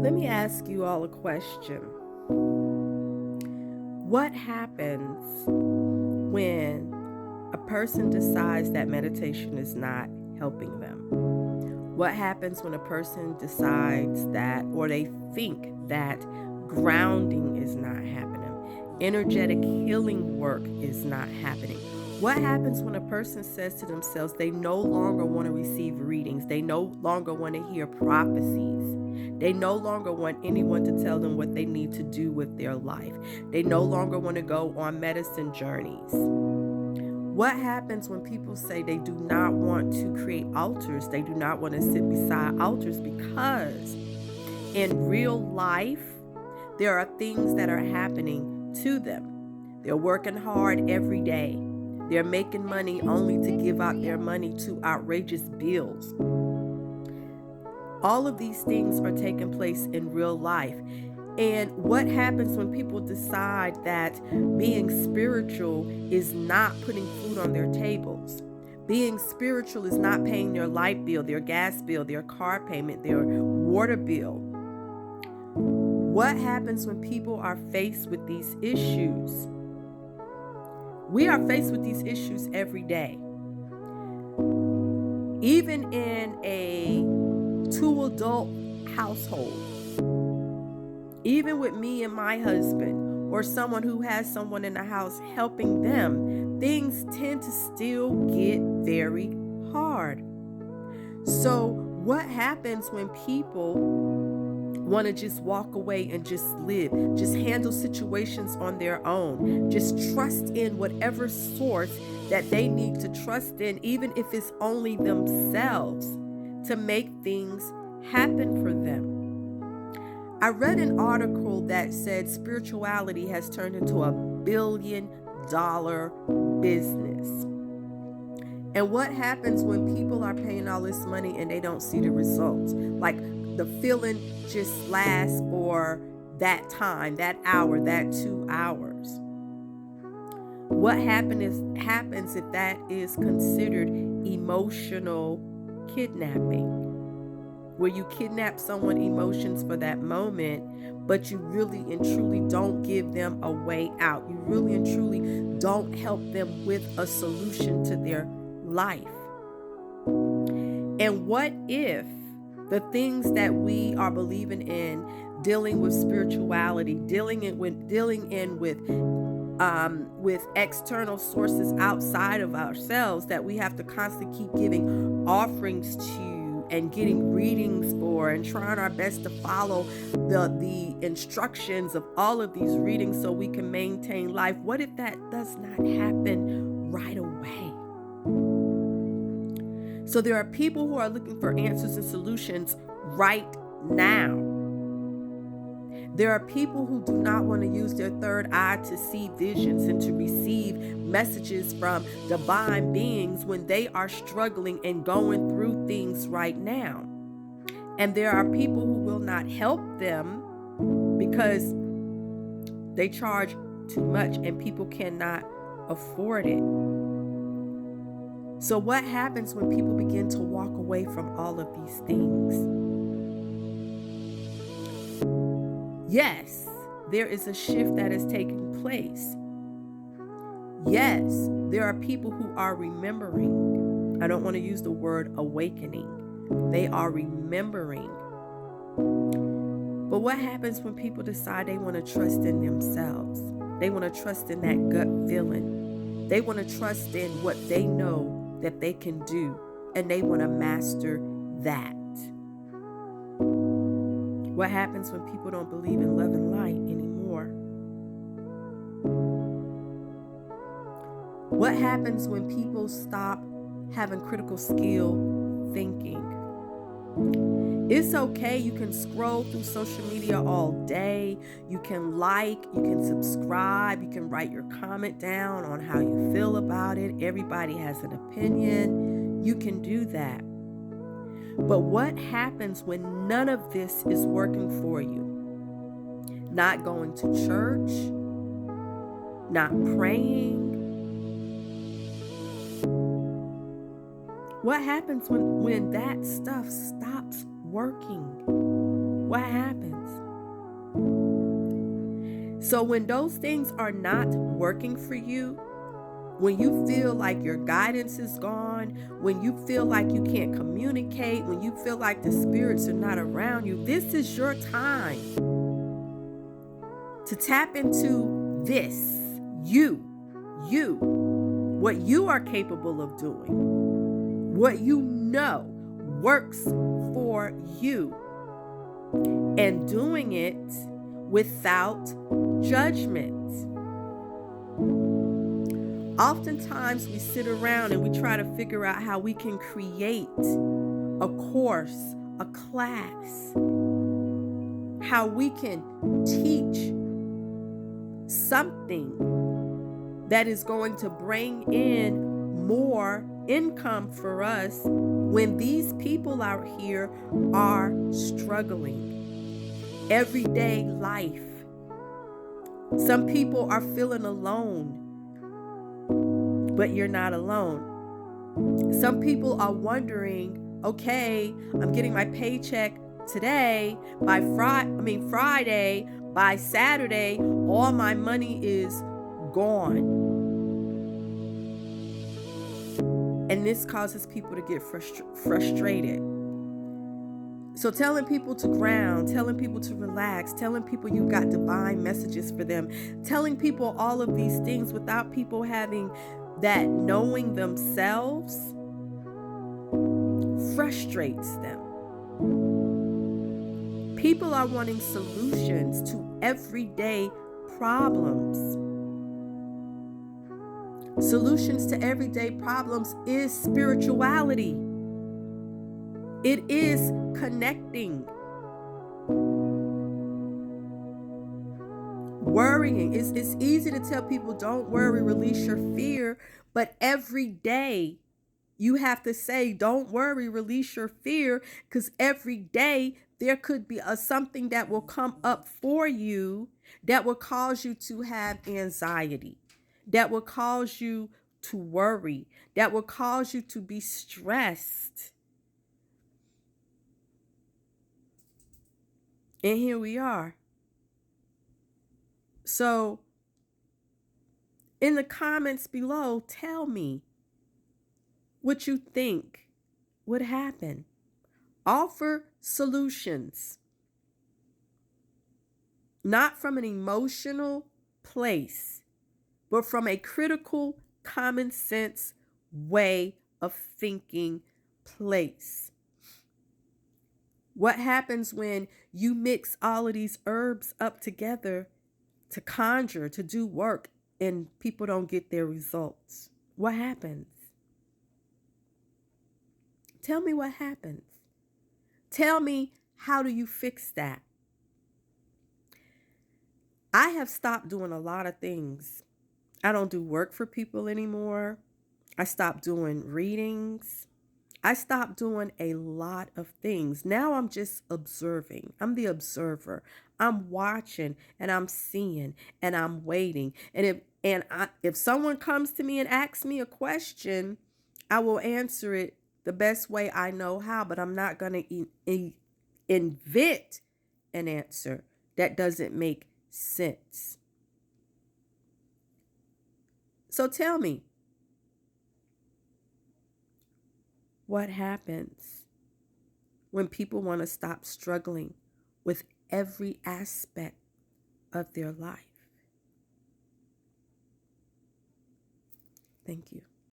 Let me ask you all a question. What happens when a person decides that meditation is not helping them? What happens when a person decides that, or they think that grounding is not happening? Energetic healing work is not happening. What happens when a person says to themselves they no longer want to receive readings? They no longer want to hear prophecies. They no longer want anyone to tell them what they need to do with their life. They no longer want to go on medicine journeys. What happens when people say they do not want to create altars? They do not want to sit beside altars because in real life, there are things that are happening to them. They're working hard every day. They're making money only to give out their money to outrageous bills. All of these things are taking place in real life. And what happens when people decide that being spiritual is not putting food on their tables? Being spiritual is not paying their light bill, their gas bill, their car payment, their water bill. What happens when people are faced with these issues? We are faced with these issues every day. Even in a two-adult household, even with me and my husband, or someone who has someone in the house helping them, things tend to still get very hard. So, what happens when people want to just walk away and just live, just handle situations on their own, just trust in whatever source that they need to trust in, even if it's only themselves, to make things happen for them? I read an article that said spirituality has turned into $1 billion business. And what happens when people are paying all this money and they don't see the results? Like the feeling just lasts for that time, that hour, that 2 hours. What happens if that is considered emotional kidnapping? Where you kidnap someone's emotions for that moment, but you really and truly don't give them a way out. You really and truly don't help them with a solution to their life. And what if the things that we are believing in, dealing with spirituality, dealing in with external sources outside of ourselves that we have to constantly keep giving offerings to and getting readings for and trying our best to follow the instructions of all of these readings so we can maintain life? What if that does not happen right away? So there are people who are looking for answers and solutions right now. There are people who do not want to use their third eye to see visions and to receive messages from divine beings when they are struggling and going through things right now. And there are people who will not help them because they charge too much and people cannot afford it. So what happens when people begin to walk away from all of these things? Yes, there is a shift that is taking place. Yes, there are people who are remembering. I don't want to use the word awakening. They are remembering. But what happens when people decide they want to trust in themselves? They want to trust in that gut feeling. They want to trust in what they know that they can do, and they want to master that. What happens when people don't believe in love and light anymore? What happens when people stop having critical skill thinking? It's okay. You can scroll through social media all day. You can like, you can subscribe, you can write your comment down on how you feel about it. Everybody has an opinion. You can do that. But what happens when none of this is working for you? Not going to church, not praying. What happens when that stuff stops working? What happens? So when those things are not working for you, when you feel like your guidance is gone, when you feel like you can't communicate, when you feel like the spirits are not around you, this is your time to tap into this, what you are capable of doing, what you know works for you, and doing it without judgment. Oftentimes we sit around and we try to figure out how we can create a course, a class, how we can teach something that is going to bring in more income for us when these people out here are struggling. Everyday life. Some people are feeling alone, but you're not alone. Some people are wondering, okay, I'm getting my paycheck today, by Friday, by Saturday, all my money is gone. And this causes people to get frustrated. So telling people to ground, telling people to relax, telling people you've got divine messages for them, telling people all of these things without people having that knowing themselves frustrates them. People are wanting solutions to everyday problems. Solutions to everyday problems is spirituality. It is connecting. Worrying. It's easy to tell people don't worry, release your fear, but every day you have to say don't worry, release your fear, because every day there could be something that will come up for you that will cause you to have anxiety, that will cause you to worry, that will cause you to be stressed. And here we are. So in the comments below, tell me what you think would happen. Offer solutions, not from an emotional place, but from a critical, common sense way of thinking place. What happens when you mix all of these herbs up together to conjure, to do work, and people don't get their results? What happens? Tell me what happens. Tell me, how do you fix that? I have stopped doing a lot of things. I don't do work for people anymore. I stopped doing readings. I stopped doing a lot of things. Now I'm just observing. I'm the observer. I'm watching and I'm seeing and I'm waiting. And if someone comes to me and asks me a question, I will answer it the best way I know how, but I'm not going to invent an answer that doesn't make sense. So tell me, what happens when people want to stop struggling with every aspect of their life? Thank you.